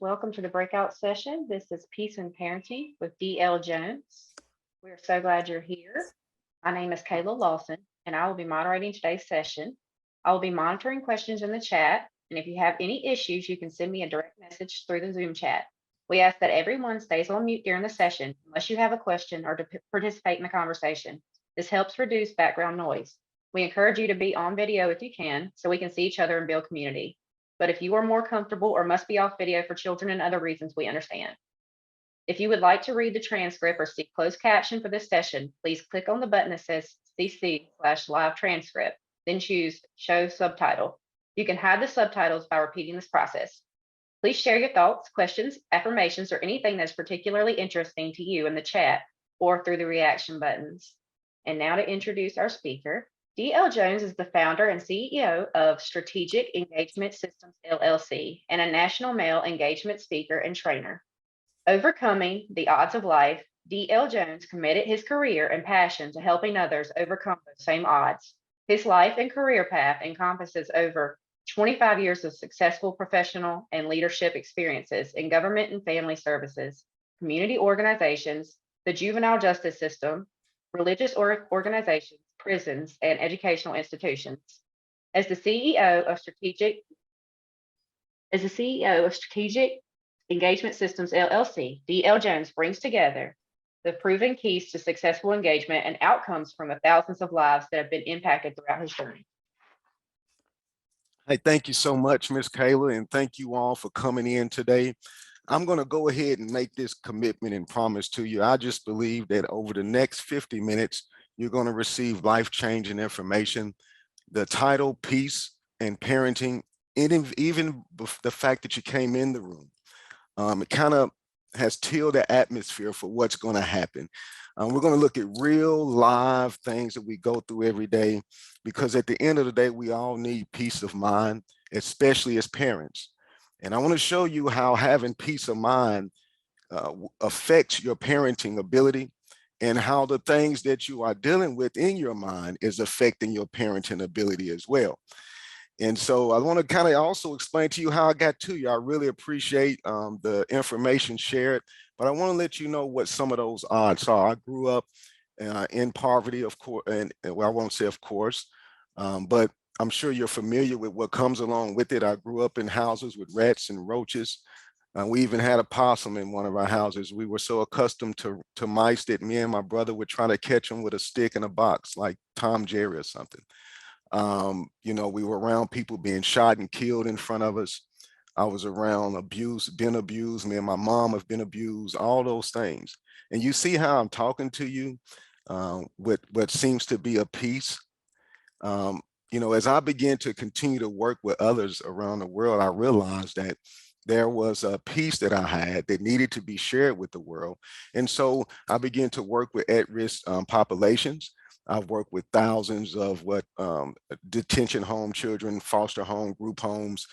Welcome to the breakout session. This is Peace and Parenting with D.L. Jones. We are so glad you're here. My name is Kayla Lawson, and I will be moderating today's session. I will be monitoring questions in the chat, and if you have any issues, you can send me a direct message through the Zoom chat. We ask that everyone stays on mute during the session unless you have a question or to participate in the conversation. This helps reduce background noise. We encourage you to be on video if you can, so we can see each other and build community. But if you are more comfortable or must be off video for children and other reasons, we understand. If you would like to read the transcript or see closed caption for this session, please click on the button that says CC/live transcript, then choose show subtitle. You can hide the subtitles by repeating this process. Please share your thoughts, questions, affirmations, or anything that's particularly interesting to you in the chat or through the reaction buttons. And now to introduce our speaker. D.L. Jones is the founder and CEO of Strategic Engagement Systems, LLC, and a national male engagement speaker and trainer. Overcoming the odds of life, D.L. Jones committed his career and passion to helping others overcome those same odds. His life and career path encompasses over 25 years of successful professional and leadership experiences in government and family services, community organizations, the juvenile justice system, religious organizations, prisons, and educational institutions. As the CEO of Strategic Engagement Systems LLC, D.L. Jones brings together the proven keys to successful engagement and outcomes from the thousands of lives that have been impacted throughout his journey. Hey, thank you so much, Miss Kayla, and thank you all for coming in today. I'm going to go ahead and make this commitment and promise to you. I just believe that over the next 50 minutes, you're going to receive life-changing information. The title, Peace and Parenting, even the fact that you came in the room, it kind of has tilled the atmosphere for what's going to happen. We're going to look at real live things that we go through every day, because at the end of the day, we all need peace of mind, especially as parents. And I want to show you how having peace of mind affects your parenting ability, and how the things that you are dealing with in your mind is affecting your parenting ability as well. And so I want to kind of also explain to you how I got to you. I really appreciate the information shared, but I want to let you know what some of those odds are. I grew up in poverty, of course, and well, I won't say of course, but I'm sure you're familiar with what comes along with it. I grew up in houses with rats and roaches. We even had a possum in one of our houses. We were so accustomed to mice that me and my brother would try to catch them with a stick in a box, like Tom Jerry or something. You know, we were around people being shot and killed in front of us. I was around been abused. Me and my mom have been abused, all those things. And you see how I'm talking to you with what seems to be a peace. You know, as I began to continue to work with others around the world, I realized that there was a piece that I had that needed to be shared with the world. And so I began to work with at-risk populations. I've worked with thousands of detention home children, foster home, group homes,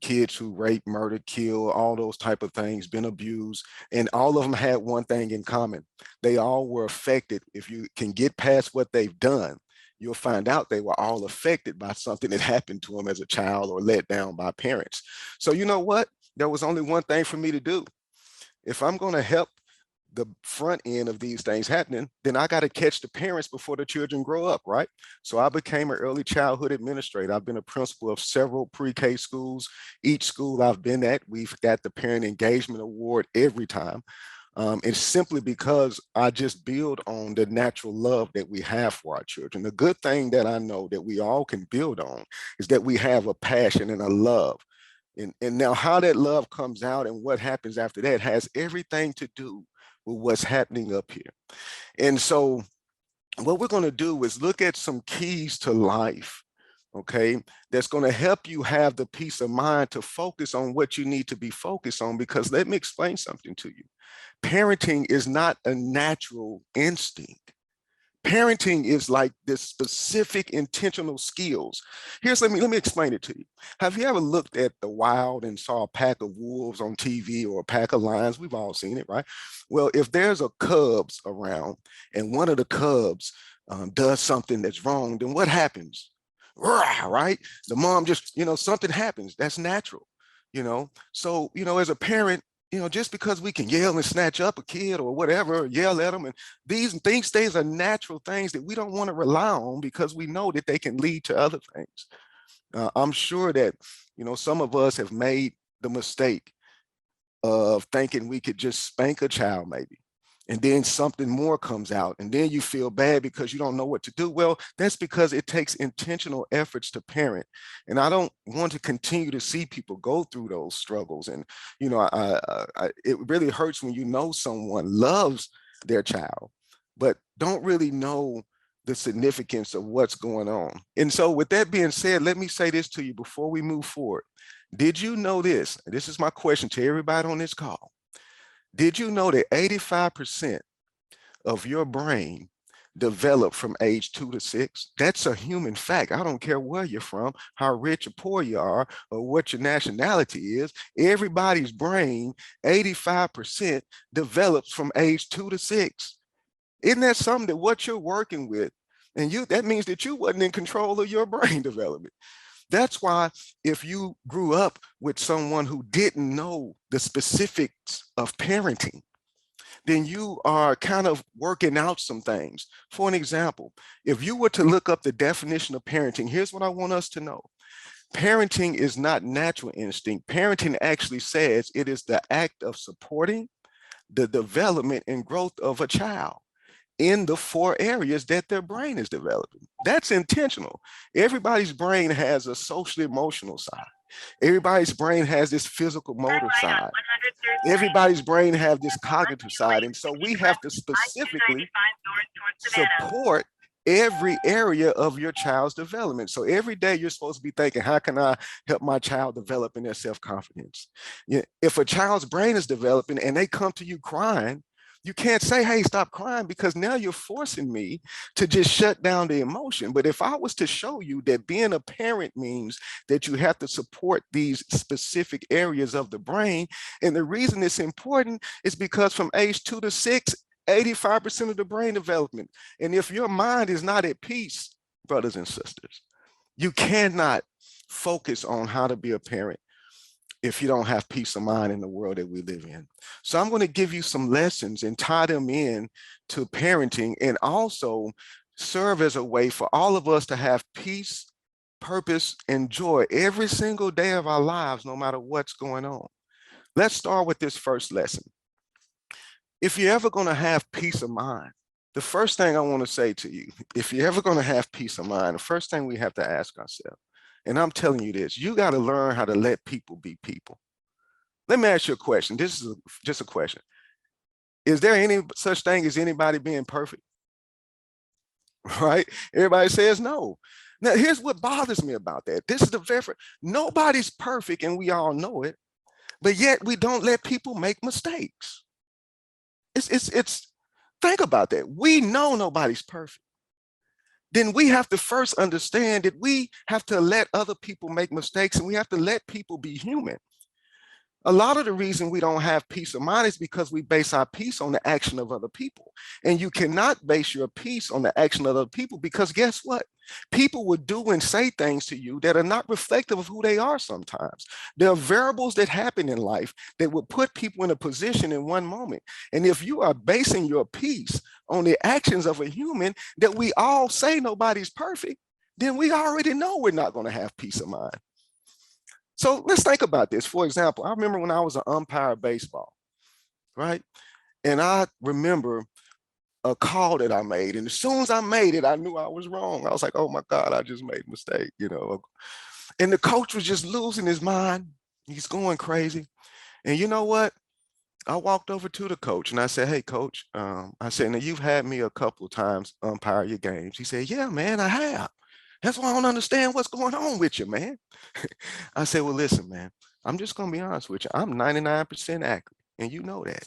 kids who rape, murder, kill, all those type of things, been abused. And all of them had one thing in common. They all were affected. If you can get past what they've done, you'll find out they were all affected by something that happened to them as a child or let down by parents. So you know what? There was only one thing for me to do. If I'm going to help the front end of these things happening, then I got to catch the parents before the children grow up, right? So I became an early childhood administrator. I've been a principal of several pre-K schools. Each school I've been at, we've got the Parent Engagement Award every time. It's simply because I just build on the natural love that we have for our children. The good thing that I know that we all can build on is that we have a passion and a love. And now how that love comes out and what happens after that has everything to do with what's happening up here. And so what we're going to do is look at some keys to life, okay, that's going to help you have the peace of mind to focus on what you need to be focused on. Because let me explain something to you. Parenting is not a natural instinct. Parenting is like this specific intentional skills. Let me explain it to you. Have you ever looked at the wild and saw a pack of wolves on TV or a pack of lions? We've all seen it, right? Well, if there's a cubs around and one of the cubs does something that's wrong, then what happens? Right? The mom just, something happens. That's natural. So, as a parent, just because we can yell and snatch up a kid or whatever, or yell at them, and things are natural things that we don't want to rely on because we know that they can lead to other things. I'm sure that, some of us have made the mistake of thinking we could just spank a child maybe. And then something more comes out, and then you feel bad because you don't know what to do. Well, that's because it takes intentional efforts to parent. And I don't want to continue to see people go through those struggles. And, it really hurts when you know someone loves their child, but don't really know the significance of what's going on. And so with that being said, let me say this to you before we move forward. Did you know this? This is my question to everybody on this call. Did you know that 85% of your brain develop from age 2 to 6? That's a human fact. I don't care where you're from, how rich or poor you are, or what your nationality is. Everybody's brain, 85% develops from age 2 to 6. Isn't that something that what you're working with? And that means that you wasn't in control of your brain development. That's why if you grew up with someone who didn't know the specifics of parenting, then you are kind of working out some things. For an example, if you were to look up the definition of parenting, here's what I want us to know. Parenting is not natural instinct. Parenting actually says it is the act of supporting the development and growth of a child in the 4 areas that their brain is developing. That's intentional. Everybody's brain has a social emotional side. Everybody's brain has this physical motor side. Everybody's brain have this cognitive side. And so we have to specifically support every area of your child's development. So every day you're supposed to be thinking, how can I help my child develop in their self-confidence? If a child's brain is developing and they come to you crying, you can't say, hey, stop crying, because now you're forcing me to just shut down the emotion. But if I was to show you that being a parent means that you have to support these specific areas of the brain, and the reason it's important is because from age 2 to 6, 85% of the brain development. And if your mind is not at peace, brothers and sisters, you cannot focus on how to be a parent if you don't have peace of mind in the world that we live in. So I'm going to give you some lessons and tie them in to parenting, and also serve as a way for all of us to have peace, purpose, and joy every single day of our lives, no matter what's going on. Let's start with this first lesson. If you're ever going to have peace of mind, the first thing I want to say to you, if you're ever going to have peace of mind, the first thing we have to ask ourselves, and I'm telling you this, you got to learn how to let people be people. Let me ask you a question. This is just a question. Is there any such thing as anybody being perfect? Right? Everybody says no. Now, here's what bothers me about that. This is the very first. Nobody's perfect, and we all know it, but yet we don't let people make mistakes. It's think about that. We know nobody's perfect. Then we have to first understand that we have to let other people make mistakes, and we have to let people be human. A lot of the reason we don't have peace of mind is because we base our peace on the action of other people. And you cannot base your peace on the action of other people, because guess what? People will do and say things to you that are not reflective of who they are sometimes. There are variables that happen in life that will put people in a position in one moment. And if you are basing your peace on the actions of a human that we all say nobody's perfect, then we already know we're not going to have peace of mind. So let's think about this. For example, I remember when I was an umpire of baseball, right? And I remember a call that I made. And as soon as I made it, I knew I was wrong. I was like, oh my God, I just made a mistake, And the coach was just losing his mind. He's going crazy. And you know what? I walked over to the coach and I said, hey, coach, I said, now you've had me a couple of times umpire your games. He said, yeah, man, I have. That's why I don't understand what's going on with you, man. I said, well, listen, man, I'm just going to be honest with you. I'm 99% accurate, and you know that.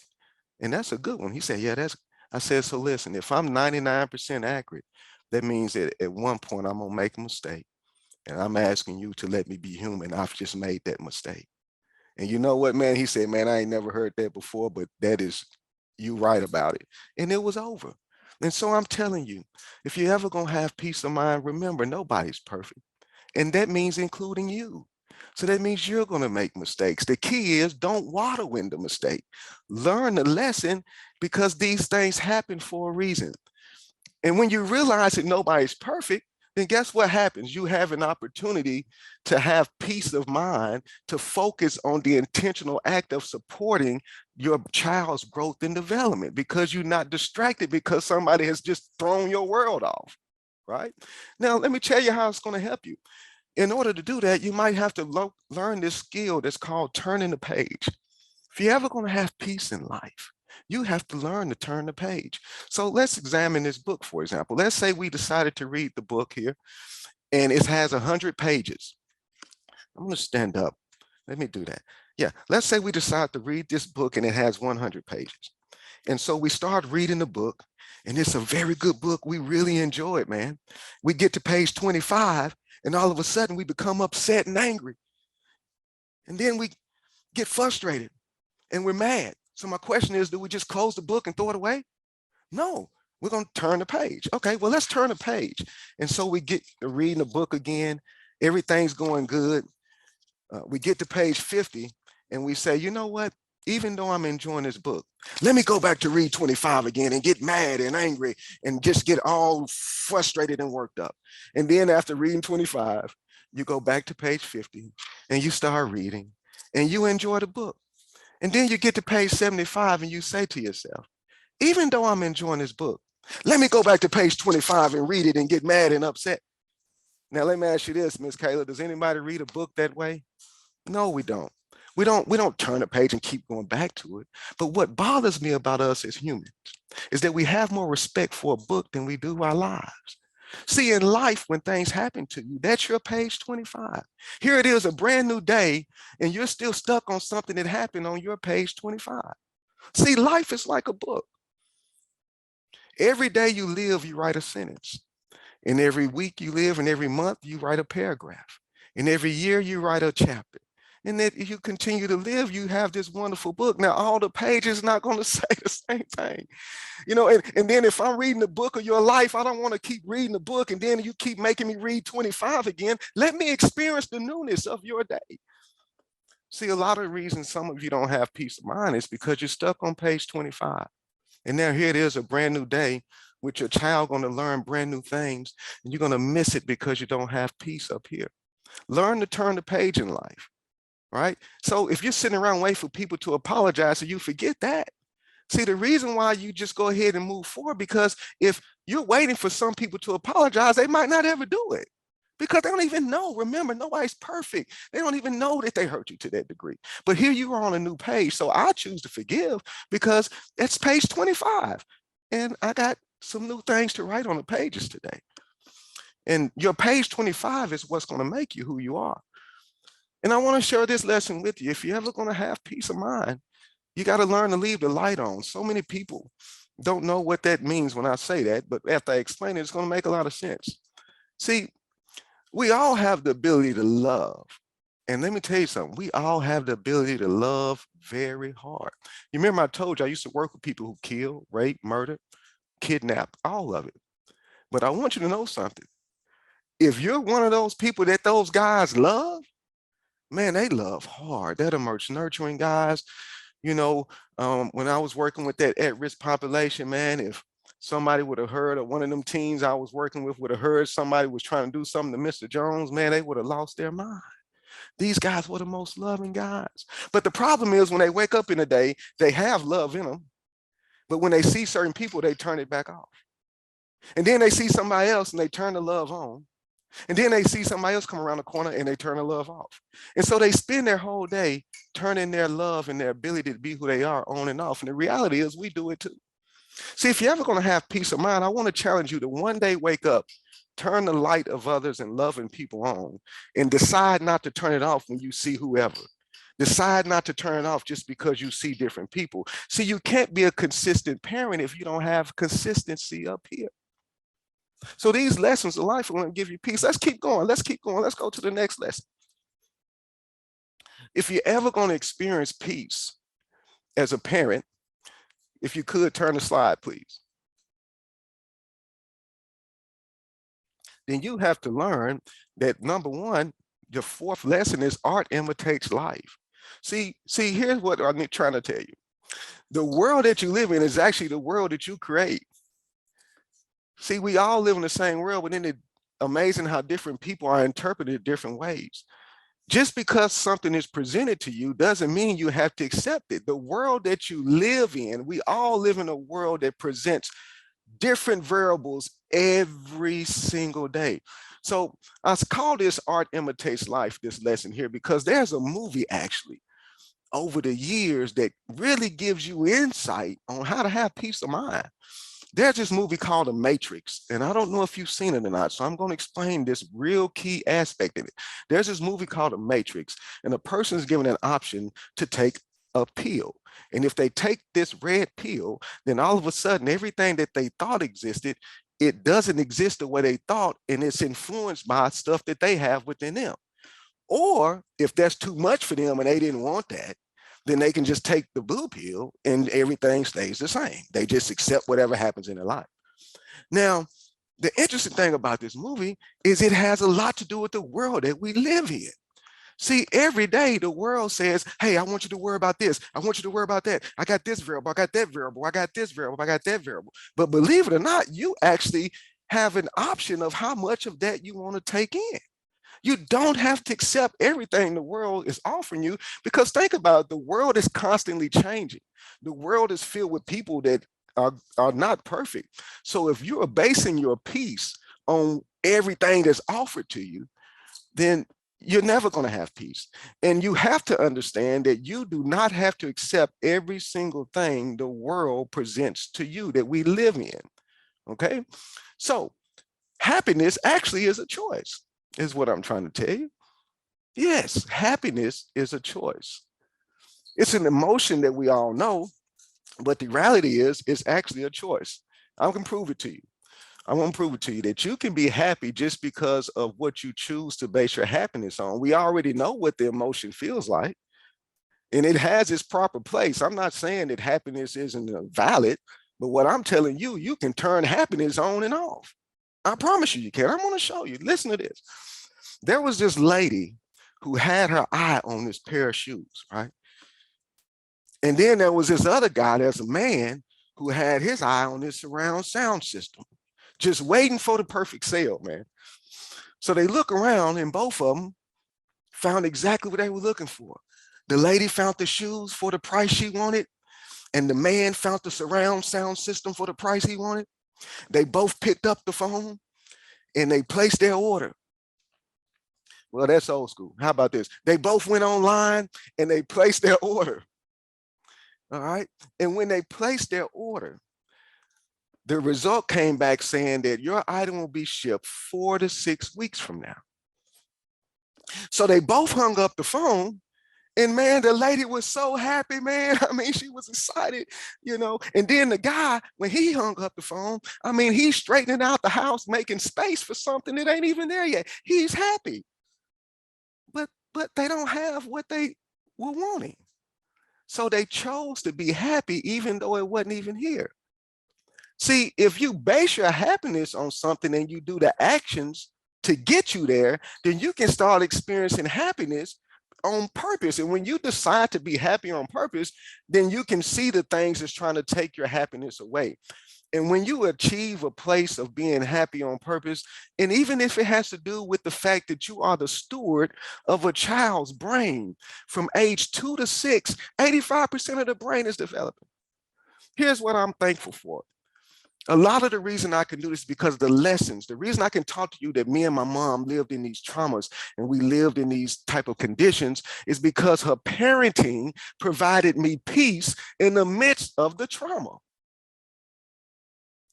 And that's a good one. He said, yeah, I said, so listen, if I'm 99% accurate, that means that at one point I'm going to make a mistake. And I'm asking you to let me be human. I've just made that mistake. And you know what, man? He said, man, I ain't never heard that before, but that is, you right about it. And it was over. And so I'm telling you, if you're ever going to have peace of mind, remember, nobody's perfect. And that means including you. So that means you're going to make mistakes. The key is don't wallow in the mistake. Learn the lesson because these things happen for a reason. And when you realize that nobody's perfect, then guess what happens? You have an opportunity to have peace of mind, to focus on the intentional act of supporting your child's growth and development because you're not distracted because somebody has just thrown your world off, right? Now, let me tell you how it's going to help you. In order to do that, you might have to learn this skill that's called turning the page. If you're ever going to have peace in life, you have to learn to turn the page. So let's examine this book, for example. Let's say we decided to read the book here, and it has 100 pages. I'm going to stand up. Let me do that. Yeah, let's say we decide to read this book, and it has 100 pages. And so we start reading the book, and it's a very good book. We really enjoy it, man. We get to page 25, and all of a sudden we become upset and angry. And then we get frustrated and we're mad. So my question is, do we just close the book and throw it away? No, we're going to turn the page. Okay, well, let's turn the page. And so we get to reading the book again. Everything's going good. We get to page 50 and we say, you know what? Even though I'm enjoying this book, let me go back to read 25 again and get mad and angry and just get all frustrated and worked up. And then after reading 25, you go back to page 50 and you start reading and you enjoy the book. And then you get to page 75 and you say to yourself, even though I'm enjoying this book, let me go back to page 25 and read it and get mad and upset. Now, let me ask you this, Miss Kayla, does anybody read a book that way? No, we don't. We don't turn a page and keep going back to it. But what bothers me about us as humans is that we have more respect for a book than we do our lives. See, in life, when things happen to you, that's your page 25. Here it is, a brand new day, and you're still stuck on something that happened on your page 25. See, life is like a book. Every day you live, you write a sentence. And every week you live, and every month you write a paragraph. And every year you write a chapter. And then if you continue to live, you have this wonderful book. Now, all the pages not going to say the same thing. You know, and then if I'm reading the book of your life, I don't want to keep reading the book and then you keep making me read 25 again. Let me experience the newness of your day. See, a lot of reasons some of you don't have peace of mind is because you're stuck on page 25. And now here it is, a brand new day with your child going to learn brand new things, and you're going to miss it because you don't have peace up here. Learn to turn the page in life, right? So if you're sitting around waiting for people to apologize, so you forget that. See, the reason why you just go ahead and move forward, because if you're waiting for some people to apologize, they might not ever do it because they don't even know. Remember, nobody's perfect. They don't even know that they hurt you to that degree. But here you are on a new page. So I choose to forgive because it's page 25. And I got some new things to write on the pages today. And your page 25 is what's going to make you who you are. And I want to share this lesson with you. If you're ever going to have peace of mind, you got to learn to leave the light on. So many people don't know what that means when I say that, but after I explain it, it's going to make a lot of sense. See, we all have the ability to love. And let me tell you something, we all have the ability to love very hard. You remember I told you I used to work with people who kill, rape, murder, kidnap, all of it. But I want you to know something. If you're one of those people that those guys love, man, they love hard. They're the most nurturing guys. You know, when I was working with that at-risk population, man, if somebody would have heard, or one of them teens I was working with would have heard somebody was trying to do something to Mr. Jones, man, they would have lost their mind. These guys were the most loving guys. But the problem is when they wake up in the day, they have love in them. But when they see certain people, they turn it back off. And then they see somebody else and they turn the love on. And then they see somebody else come around the corner and they turn the love off. And so they spend their whole day turning their love and their ability to be who they are on and off. And the reality is we do it too. See, if you're ever going to have peace of mind, I want to challenge you to one day wake up, turn the light of others and loving people on, and decide not to turn it off when you see whoever. Decide not to turn it off just because you see different people. See, you can't be a consistent parent if you don't have consistency up here. So these lessons of life are going to give you peace. Let's keep going. Let's keep going. Let's go to the next lesson. If you're ever going to experience peace as a parent, if you could turn the slide, please. Then you have to learn that number one, The fourth lesson is art imitates life. See, here's what I'm trying to tell you. The world that you live in is actually the world that you create. See, we all live in the same world, but then it's amazing how different people are interpreted different ways. Just because something is presented to you doesn't mean you have to accept it. The world that you live in, we all live in a world that presents different variables every single day. So I call this art imitates life, this lesson here, because there's a movie actually over the years that really gives you insight on how to have peace of mind. There's this movie called The Matrix, and I don't know if you've seen it or not, so I'm going to explain this real key aspect of it. There's this movie called The Matrix, and a person is given an option to take a pill. And if they take this red pill, then all of a sudden, everything that they thought existed, it doesn't exist the way they thought, and it's influenced by stuff that they have within them. Or if that's too much for them and they didn't want that, then they can just take the blue pill and everything stays the same. They just accept whatever happens in their life. Now, the interesting thing about this movie is it has a lot to do with the world that we live in. See, every day the world says, hey, I want you to worry about this. I want you to worry about that. I got this variable. I got that variable. I got this variable. I got that variable. But believe it or not, you actually have an option of how much of that you want to take in. You don't have to accept everything the world is offering you, because think about it, the world is constantly changing. The world is filled with people that are not perfect. So if you are basing your peace on everything that's offered to you, then you're never going to have peace. And you have to understand that you do not have to accept every single thing the world presents to you that we live in. Okay? So happiness actually is a choice, is what I'm trying to tell you. Yes, happiness is a choice. It's an emotion that we all know, but the reality is it's actually a choice. I can prove it to you. I want to prove it to you that you can be happy just because of what you choose to base your happiness on. We already know what the emotion feels like, and it has its proper place. I'm not saying that happiness isn't valid, but what I'm telling you, you can turn happiness on and off. I promise you, you can. I'm going to show you. Listen to this. There was this lady who had her eye on this pair of shoes, right? And then there was this other guy, there's a man who had his eye on this surround sound system, just waiting for the perfect sale, man. So they look around and both of them found exactly what they were looking for. The lady found the shoes for the price she wanted, and the man found the surround sound system for the price he wanted. They both picked up the phone and they placed their order. Well, that's old school. How about this? They both went online and they placed their order. All right. And when they placed their order, the result came back saying that your item will be shipped 4 to 6 weeks from now. So they both hung up the phone. And man, the lady was so happy, man. I mean, she was excited, you know. And then the guy, when he hung up the phone, I mean, he's straightening out the house, making space for something that ain't even there yet. He's happy. But they don't have what they were wanting. So they chose to be happy even though it wasn't even here. See, if you base your happiness on something and you do the actions to get you there, then you can start experiencing happiness on purpose. And when you decide to be happy on purpose, then you can see the things that's trying to take your happiness away. And when you achieve a place of being happy on purpose, and even if it has to do with the fact that you are the steward of a child's brain from age 2 to 6, 85% of the brain is developing. Here's what I'm thankful for. A lot of the reason I can do this is because of the lessons. The reason I can talk to you that me and my mom lived in these traumas and we lived in these type of conditions is because her parenting provided me peace in the midst of the trauma.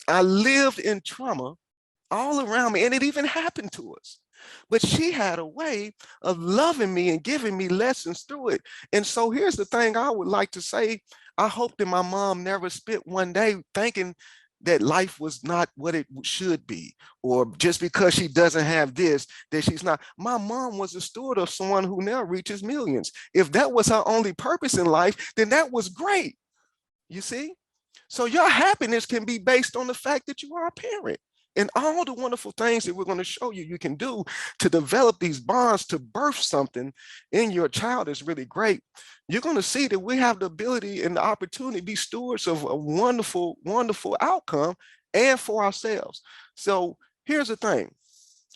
I lived in trauma all around me, and it even happened to us. But she had a way of loving me and giving me lessons through it. And so here's the thing I would like to say. I hope that my mom never spent one day thinking that life was not what it should be, or just because she doesn't have this, that she's not. My mom was a steward of someone who now reaches millions. If that was her only purpose in life, then that was great. You see? So your happiness can be based on the fact that you are a parent. and all the wonderful things that we're going to show you can do to develop these bonds to birth something in your child is really great. You're going to see that we have the ability and the opportunity to be stewards of a wonderful, wonderful outcome and for ourselves. So here's the thing.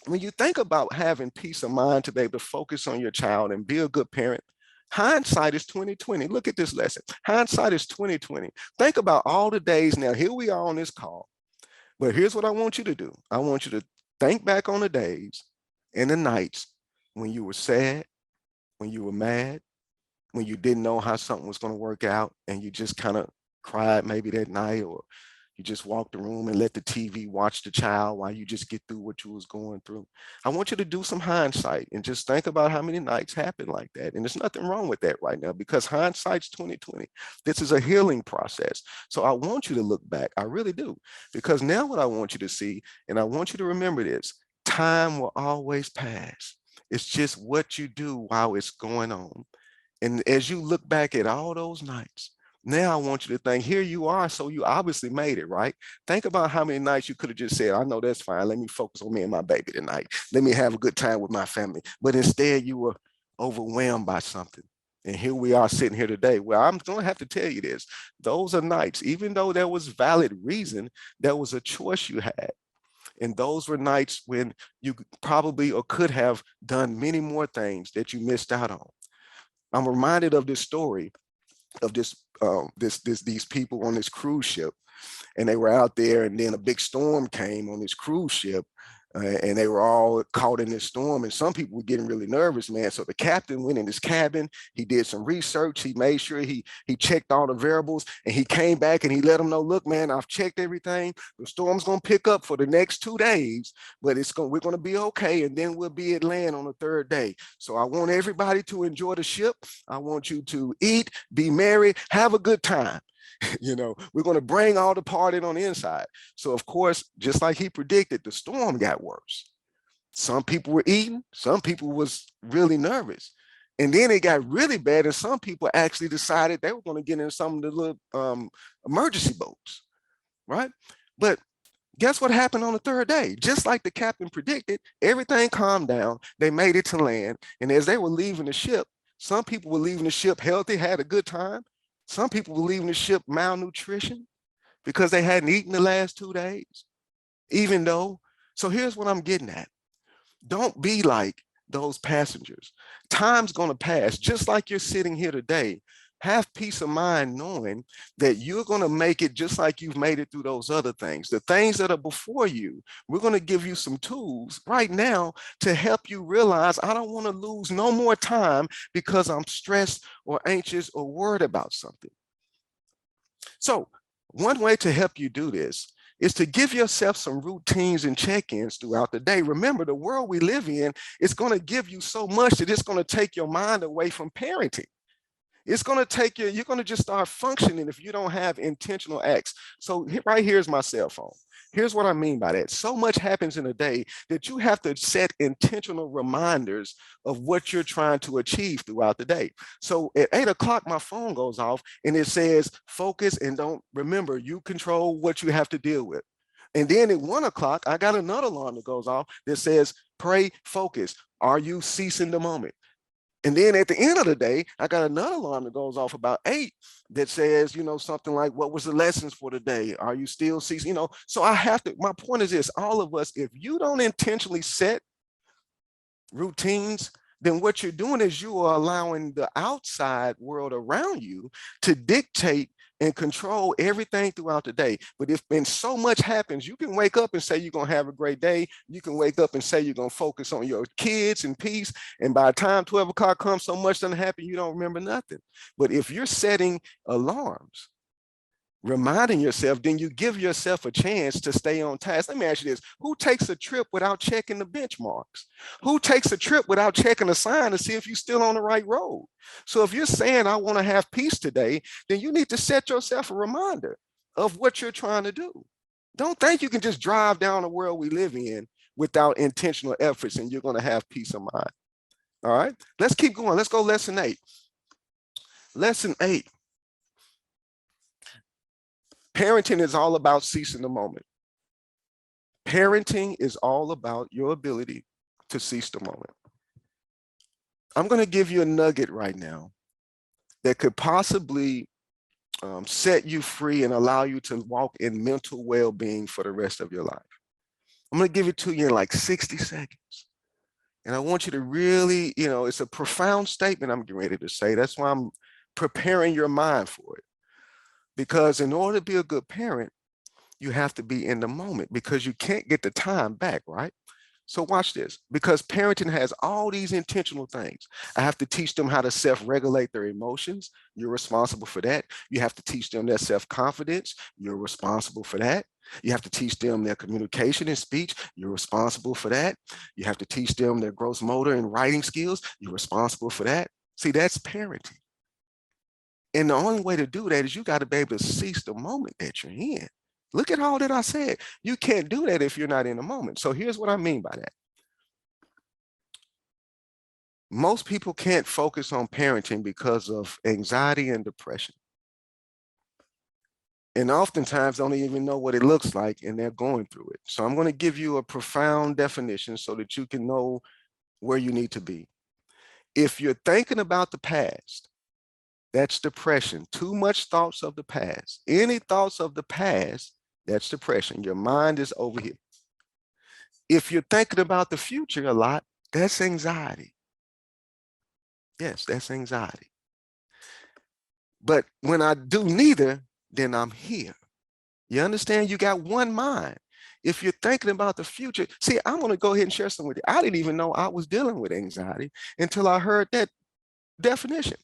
When you think about having peace of mind to be able to focus on your child and be a good parent, hindsight is 2020. Look at this lesson. Hindsight is 2020. Think about all the days now. Here we are on this call. But here's what I want you to do. I want you to think back on the days and the nights when you were sad, when you were mad, when you didn't know how something was going to work out, and you just kind of cried maybe that night, or you just walked the room and let the TV watch the child while you just get through what you was going through. I want you to do some hindsight and just think about how many nights happened like that. And there's nothing wrong with that right now, because hindsight's 2020. This is a healing process. So I want you to look back. I really do. Because now what I want you to see, and I want you to remember this, time will always pass. It's just what you do while it's going on. And as you look back at all those nights, now I want you to think, here you are, so you obviously made it, right? Think about how many nights you could have just said, I know that's fine. Let me focus on me and my baby tonight. Let me have a good time with my family. But instead you were overwhelmed by something. And here we are sitting here today. Well, I'm going to have to tell you this. Those are nights, even though there was valid reason, there was a choice you had. And those were nights when you probably or could have done many more things that you missed out on. I'm reminded of this story of these people on this cruise ship, and they were out there, and then a big storm came on this cruise ship, and they were all caught in this storm, and some people were getting really nervous, man. So the captain went in his cabin, he did some research, he made sure he checked all the variables, and he came back and he let them know, look, man, I've checked everything. The storm's gonna pick up for the next 2 days, but we're gonna be okay, and then we'll be at land on the 3rd day. So I want everybody to enjoy the ship. I want you to eat, be merry, have a good time. We're going to bring all the party on the inside. So of course, just like he predicted, the storm got worse. Some people were eating, some people was really nervous. And then it got really bad, and some people actually decided they were going to get in some of the little emergency boats, right? But guess what happened on the 3rd day? Just like the captain predicted, everything calmed down. They made it to land. And as they were leaving the ship, some people were leaving the ship healthy, had a good time. Some people were leaving the ship malnutrition because they hadn't eaten the last 2 days, even though. So here's what I'm getting at. Don't be like those passengers. Time's going to pass, just like you're sitting here today. Have peace of mind knowing that you're going to make it just like you've made it through those other things. The things that are before you, we're going to give you some tools right now to help you realize I don't want to lose no more time because I'm stressed or anxious or worried about something. So one way to help you do this is to give yourself some routines and check-ins throughout the day. Remember, the world we live in is going to give you so much that it's going to take your mind away from parenting. It's going to take you, you're going to just start functioning if you don't have intentional acts. So right here's my cell phone. Here's what I mean by that. So much happens in a day that you have to set intentional reminders of what you're trying to achieve throughout the day. So at 8 o'clock, my phone goes off and it says, focus and don't remember, you control what you have to deal with. And then at 1 o'clock, I got another alarm that goes off that says, pray, focus. Are you ceasing the moment? And then at the end of the day, I got another alarm that goes off about 8 that says, something like, what was the lessons for the day? Are you still ceasing? So I have to, my point is this, all of us, if you don't intentionally set routines, then what you're doing is you are allowing the outside world around you to dictate and control everything throughout the day. But if so much happens, you can wake up and say you're going to have a great day. You can wake up and say you're going to focus on your kids and peace. And by the time 12 o'clock comes, so much doesn't happen, you don't remember nothing. But if you're setting alarms, reminding yourself, then you give yourself a chance to stay on task. Let me ask you this. Who takes a trip without checking the benchmarks? Who takes a trip without checking a sign to see if you're still on the right road? So if you're saying, I want to have peace today, then you need to set yourself a reminder of what you're trying to do. Don't think you can just drive down the world we live in without intentional efforts and you're going to have peace of mind. All right, let's keep going. Let's go lesson 8. Lesson 8. Parenting is all about ceasing the moment. Parenting is all about your ability to seize the moment. I'm going to give you a nugget right now that could possibly set you free and allow you to walk in mental well-being for the rest of your life. I'm going to give it to you in like 60 seconds. And I want you to really, it's a profound statement I'm getting ready to say. That's why I'm preparing your mind for it. Because in order to be a good parent, you have to be in the moment because you can't get the time back, right? So watch this, because parenting has all these intentional things. I have to teach them how to self-regulate their emotions. You're responsible for that. You have to teach them their self-confidence. You're responsible for that. You have to teach them their communication and speech. You're responsible for that. You have to teach them their gross motor and writing skills. You're responsible for that. See, that's parenting. And the only way to do that is you got to be able to seize the moment that you're in. Look at all that I said. You can't do that if you're not in the moment. So here's what I mean by that. Most people can't focus on parenting because of anxiety and depression. And oftentimes don't even know what it looks like and they're going through it. So I'm going to give you a profound definition so that you can know where you need to be. If you're thinking about the past, that's depression. Too much thoughts of the past. Any thoughts of the past, that's depression. Your mind is over here. If you're thinking about the future a lot, that's anxiety. Yes, that's anxiety. But when I do neither, then I'm here. You understand? You got one mind. If you're thinking about the future, see, I'm going to go ahead and share something with you. I didn't even know I was dealing with anxiety until I heard that definition.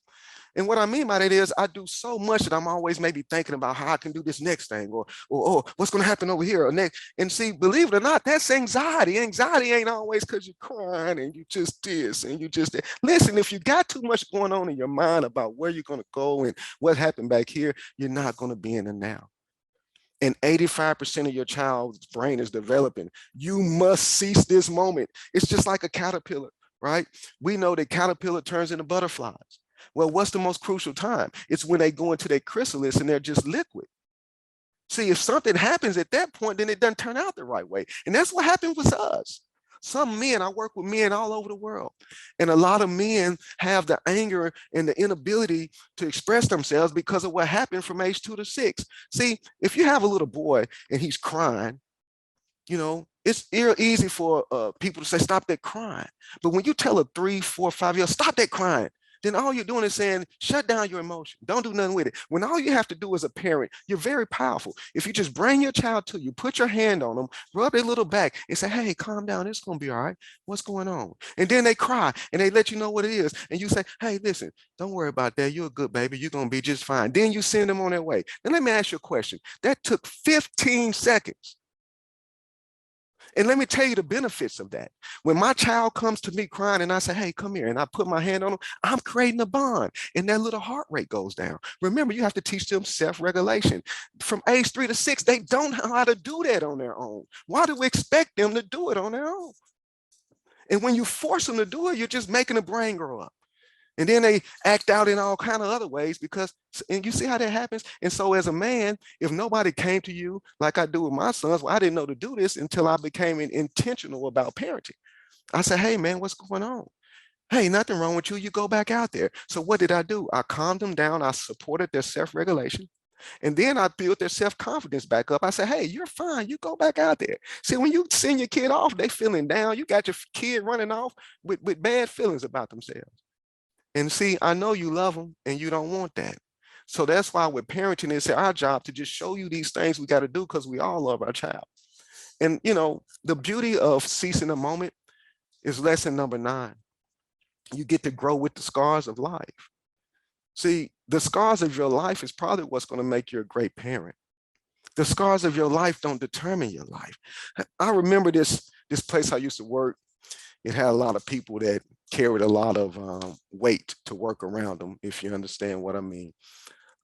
And what I mean by that is I do so much that I'm always maybe thinking about how I can do this next thing or oh, what's going to happen over here or next. And see, believe it or not, that's anxiety. Anxiety ain't always because you're crying and you just this and you just that. Listen, if you got too much going on in your mind about where you're going to go and what happened back here, you're not going to be in the now. And 85% of your child's brain is developing. You must seize this moment. It's just like a caterpillar, right? We know that caterpillar turns into butterflies. Well, what's the most crucial time? It's when they go into their chrysalis and they're just liquid. See, if something happens at that point, then it doesn't turn out the right way. And that's what happened with us. Some men, I work with men all over the world, and a lot of men have the anger and the inability to express themselves because of what happened from age 2 to 6. See, if you have a little boy and he's crying, it's easy for people to say, stop that crying. But when you tell a 3, 4, 5-year-old, stop that crying, then all you're doing is saying, shut down your emotion. Don't do nothing with it. When all you have to do as a parent, you're very powerful. If you just bring your child to you, put your hand on them, rub their little back and say, hey, calm down. It's going to be all right. What's going on? And then they cry and they let you know what it is. And you say, hey, listen, don't worry about that. You're a good baby. You're going to be just fine. Then you send them on their way. Now, let me ask you a question. That took 15 seconds. And let me tell you the benefits of that. When my child comes to me crying and I say, hey, come here, and I put my hand on them, I'm creating a bond and their little heart rate goes down. Remember, you have to teach them self-regulation. From age 3 to 6, they don't know how to do that on their own. Why do we expect them to do it on their own? And when you force them to do it, you're just making the brain grow up. And then they act out in all kind of other ways and you see how that happens. And so as a man, if nobody came to you like I do with my sons, well, I didn't know to do this until I became intentional about parenting. I said, hey man, what's going on? Hey, nothing wrong with you. You go back out there. So what did I do? I calmed them down. I supported their self-regulation. And then I built their self-confidence back up. I said, hey, you're fine. You go back out there. See, when you send your kid off, they feeling down. You got your kid running off with bad feelings about themselves. And see, I know you love them and you don't want that. So that's why with parenting, it's our job to just show you these things we got to do because we all love our child. And, the beauty of ceasing a moment is lesson number 9. You get to grow with the scars of life. See, the scars of your life is probably what's going to make you a great parent. The scars of your life don't determine your life. I remember this place I used to work. It had a lot of people that carried a lot of weight to work around them, if you understand what I mean.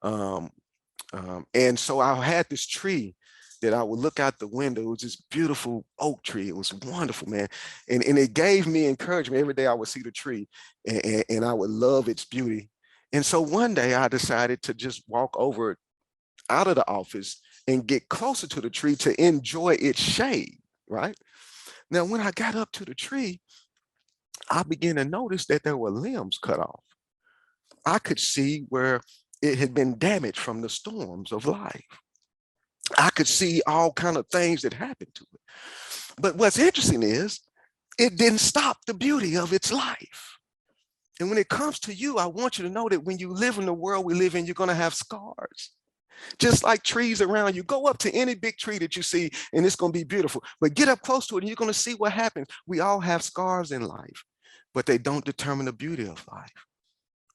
And so I had this tree that I would look out the window. It was this beautiful oak tree. It was wonderful, man. And it gave me encouragement. Every day I would see the tree and I would love its beauty. And so one day I decided to just walk over out of the office and get closer to the tree to enjoy its shade. right? Now, when I got up to the tree, I began to notice that there were limbs cut off. I could see where it had been damaged from the storms of life. I could see all kind of things that happened to it. But what's interesting is it didn't stop the beauty of its life. And when it comes to you, I want you to know that when you live in the world we live in, you're going to have scars. Just like trees around you. Go up to any big tree that you see and it's going to be beautiful. But get up close to it and you're going to see what happens. We all have scars in life, but they don't determine the beauty of life,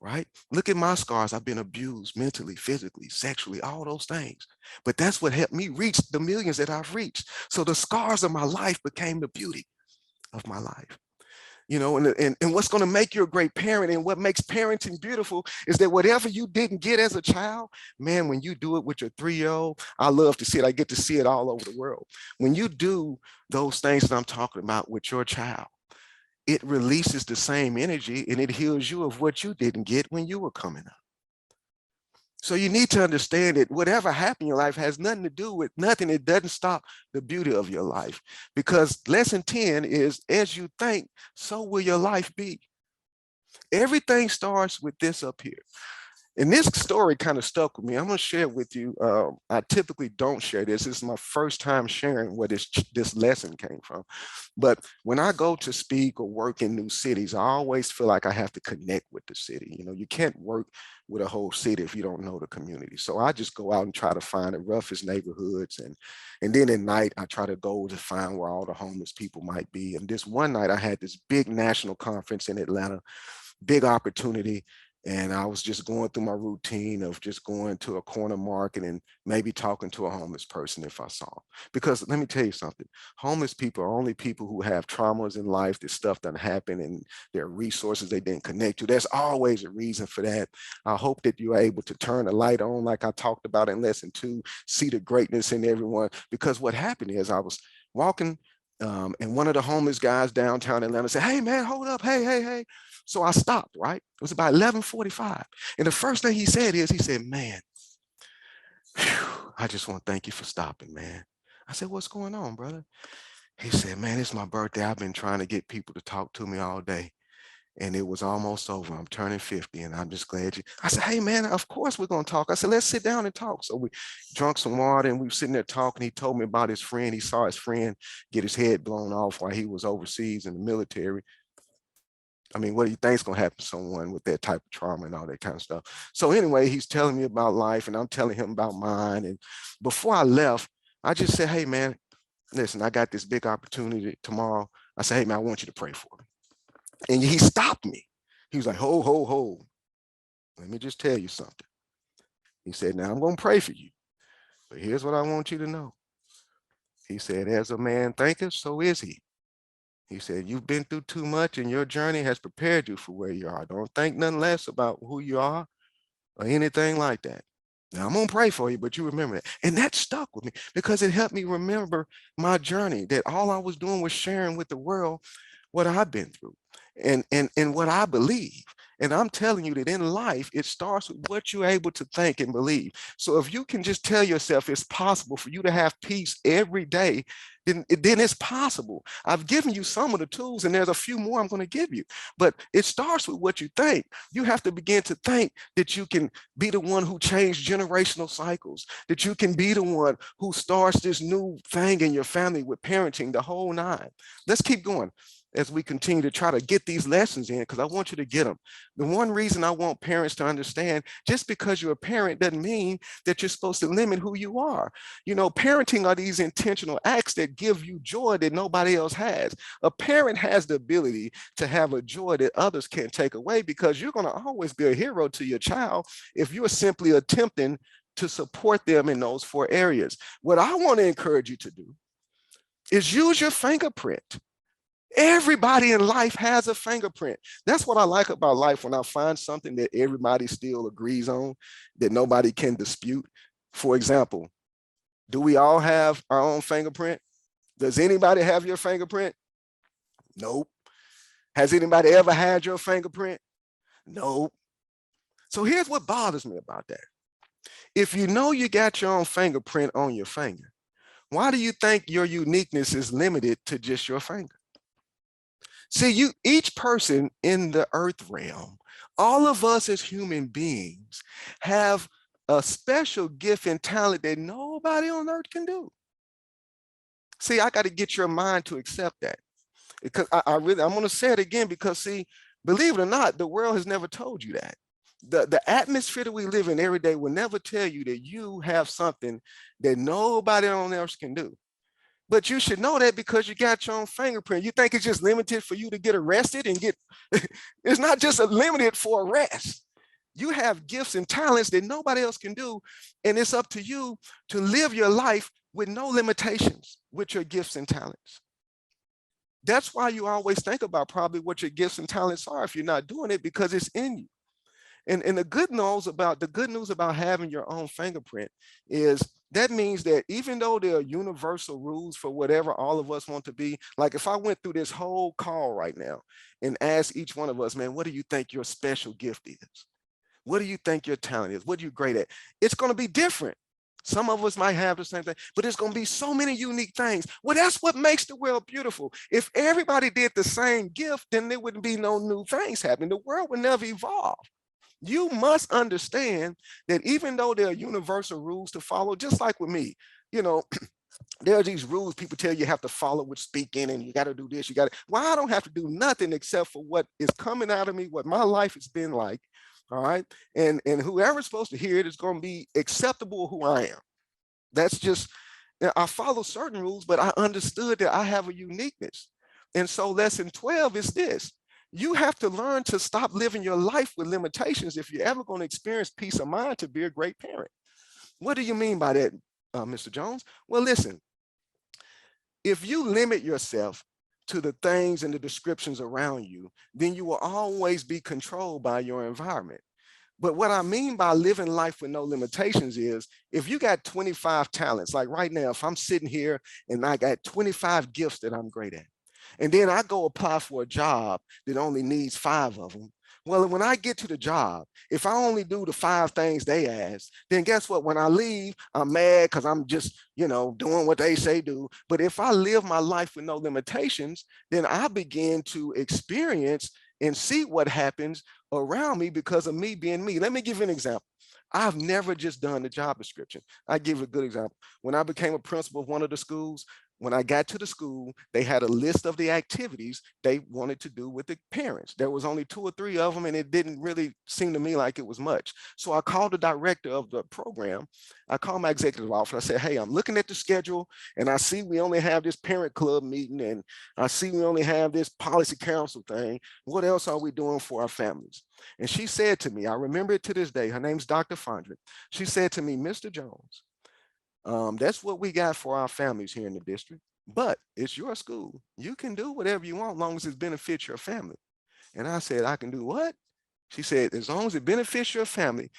right? Look at my scars. I've been abused mentally, physically, sexually, all those things. But that's what helped me reach the millions that I've reached. So the scars of my life became the beauty of my life. You know, and what's going to make you a great parent and what makes parenting beautiful is that whatever you didn't get as a child, man, when you do it with your 3-year-old, I love to see it. I get to see it all over the world. When you do those things that I'm talking about with your child, it releases the same energy and it heals you of what you didn't get when you were coming up. So you need to understand that whatever happened in your life has nothing to do with nothing. It doesn't stop the beauty of your life, because lesson 10 is, as you think, so will your life be. Everything starts with this up here. And this story kind of stuck with me. I'm going to share it with you. I typically don't share this. This is my first time sharing where this lesson came from. But when I go to speak or work in new cities, I always feel like I have to connect with the city. You know, you can't work with a whole city if you don't know the community. So I just go out and try to find the roughest neighborhoods. And then at night, I try to go to find where all the homeless people might be. And this one night, I had this big national conference in Atlanta, big opportunity. And I was just going through my routine of just going to a corner market and maybe talking to a homeless person if I saw. Because let me tell you something, homeless people are only people who have traumas in life, that stuff done happened and there are resources they didn't connect to. There's always a reason for that. I hope that you're able to turn the light on like I talked about in lesson 2, see the greatness in everyone. Because what happened is I was walking and one of the homeless guys downtown Atlanta said, "Hey man, hold up, hey. So I stopped, right? It was about 11:45. And the first thing he said is, he said, "Man, whew, I just want to thank you for stopping, man." I said, "What's going on, brother?" He said, "Man, it's my birthday. I've been trying to get people to talk to me all day. And it was almost over. I'm turning 50 and I'm just glad you." I said, "Hey man, of course we're going to talk." I said, "Let's sit down and talk." So we drank some water and we were sitting there talking. He told me about his friend. He saw his friend get his head blown off while he was overseas in the military. I mean, what do you think is going to happen to someone with that type of trauma and all that kind of stuff? So anyway, he's telling me about life and I'm telling him about mine. And before I left, I just said, "Hey man, listen, I got this big opportunity tomorrow." I said, "Hey man, I want you to pray for me." And he stopped me. He was like, ho. Let me just tell you something." He said, "Now I'm going to pray for you, but here's what I want you to know." He said, "As a man thinketh, so is he." He said, "You've been through too much and your journey has prepared you for where you are. Don't think nothing less about who you are or anything like that. Now I'm going to pray for you, but you remember that." And that stuck with me because it helped me remember my journey, that all I was doing was sharing with the world what I've been through and what I believe. And I'm telling you that in life, it starts with what you're able to think and believe. So if you can just tell yourself it's possible for you to have peace every day, then it's possible. I've given you some of the tools and there's a few more I'm going to give you, but it starts with what you think. You have to begin to think that you can be the one who changed generational cycles, that you can be the one who starts this new thing in your family with parenting, the whole nine. Let's keep going as we continue to try to get these lessons in, because I want you to get them. The one reason I want parents to understand, just because you're a parent doesn't mean that you're supposed to limit who you are. You know, parenting are these intentional acts that give you joy that nobody else has. A parent has the ability to have a joy that others can't take away, because you're going to always be a hero to your child if you're simply attempting to support them in those 4 areas. What I want to encourage you to do is use your fingerprint. Everybody in life has a fingerprint. That's what I like about life, when I find something that everybody still agrees on, that nobody can dispute. For example, do we all have our own fingerprint? Does anybody have your fingerprint? Nope. Has anybody ever had your fingerprint? Nope. So here's what bothers me about that. If you know you got your own fingerprint on your finger, Why do you think your uniqueness is limited to just your finger? See, each person in the earth realm, all of us as human beings have a special gift and talent that nobody on earth can do. See, I got to get your mind to accept that. Because I'm going to say it again because, see, believe it or not, the world has never told you that. The atmosphere that we live in every day will never tell you that you have something that nobody on else can do. But you should know that because you got your own fingerprint. You think it's just limited for you to get arrested and get, it's not just limited for arrest. You have gifts and talents that nobody else can do. And it's up to you to live your life with no limitations with your gifts and talents. That's why you always think about probably what your gifts and talents are if you're not doing it, because it's in you. And the good news about having your own fingerprint is that means that even though there are universal rules for whatever all of us want to be, like if I went through this whole call right now and asked each one of us, man, what do you think your special gift is? What do you think your talent is? What are you great at? It's going to be different. Some of us might have the same thing, but there's going to be so many unique things. Well, that's what makes the world beautiful. If everybody did the same gift, then there wouldn't be no new things happening. The world would never evolve. You must understand that even though there are universal rules to follow, just like with me, you know, there are these rules people tell you have to follow with speaking and you got to do this, you got to, well, I don't have to do nothing except for what is coming out of me, what my life has been like. All right. And whoever's supposed to hear it is going to be acceptable who I am. That's just, I follow certain rules, but I understood that I have a uniqueness. And so lesson 12 is this. You have to learn to stop living your life with limitations if you're ever going to experience peace of mind to be a great parent. What do you mean by that, Mr. Jones? Well, listen, if you limit yourself to the things and the descriptions around you, then you will always be controlled by your environment. But what I mean by living life with no limitations is if you got 25 talents, like right now, if I'm sitting here and I got 25 gifts that I'm great at, and then I go apply for a job that only needs 5 of them. Well, when I get to the job, if I only do the 5 things they ask, then guess what? When I leave, I'm mad because I'm just, doing what they say do. But if I live my life with no limitations, then I begin to experience and see what happens around me because of me being me. Let me give you an example. I've never just done the job description. I give a good example. When I became a principal of one of the schools, when I got to the school, they had a list of the activities they wanted to do with the parents. There was only 2 or 3 of them, and it didn't really seem to me like it was much. So I called the director of the program. I called my executive office. I said, hey, I'm looking at the schedule, and I see we only have this parent club meeting, and I see we only have this policy council thing. What else are we doing for our families? And she said to me, I remember it to this day, her name's Dr. Fondrick. She said to me, Mr. Jones, that's what we got for our families here in the district, but it's your school. You can do whatever you want as long as it benefits your family. And I said, I can do what? She said, as long as it benefits your family.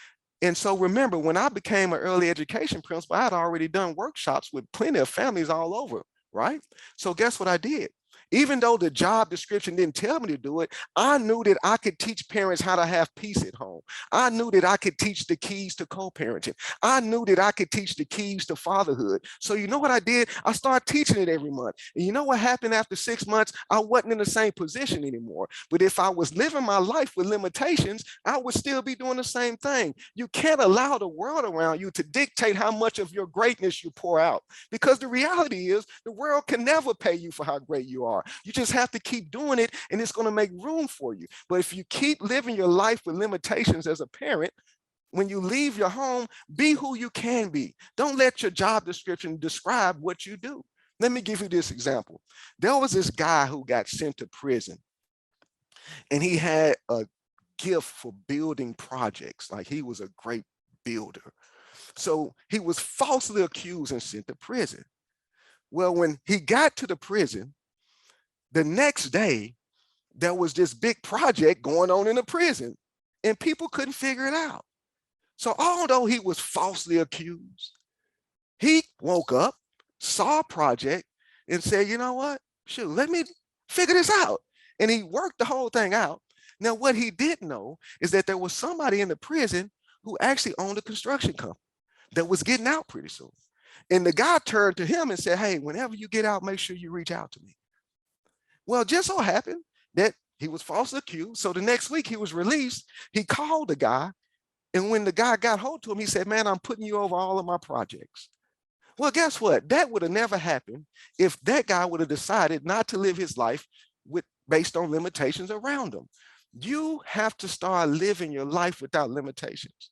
And so remember, when I became an early education principal, I had already done workshops with plenty of families all over, right? So guess what I did? Even though the job description didn't tell me to do it, I knew that I could teach parents how to have peace at home. I knew that I could teach the keys to co-parenting. I knew that I could teach the keys to fatherhood. So you know what I did? I started teaching it every month. And you know what happened after 6 months? I wasn't in the same position anymore. But if I was living my life with limitations, I would still be doing the same thing. You can't allow the world around you to dictate how much of your greatness you pour out. Because the reality is the world can never pay you for how great you are. You just have to keep doing it, and it's going to make room for you. But if you keep living your life with limitations as a parent, when you leave your home, be who you can be. Don't let your job description describe what you do. Let me give you this example. There was this guy who got sent to prison, and he had a gift for building projects. Like, he was a great builder. So he was falsely accused and sent to prison. Well, when he got to the prison, the next day, there was this big project going on in the prison, and people couldn't figure it out. So although he was falsely accused, he woke up, saw a project, and said, you know what? Shoot, let me figure this out. And he worked the whole thing out. Now, what he didn't know is that there was somebody in the prison who actually owned a construction company that was getting out pretty soon. And the guy turned to him and said, hey, whenever you get out, make sure you reach out to me. Well, just so happened that he was falsely accused. So the next week he was released. He called the guy. And when the guy got hold to him, he said, man, I'm putting you over all of my projects. Well, guess what? That would have never happened if that guy would have decided not to live his life based on limitations around him. You have to start living your life without limitations.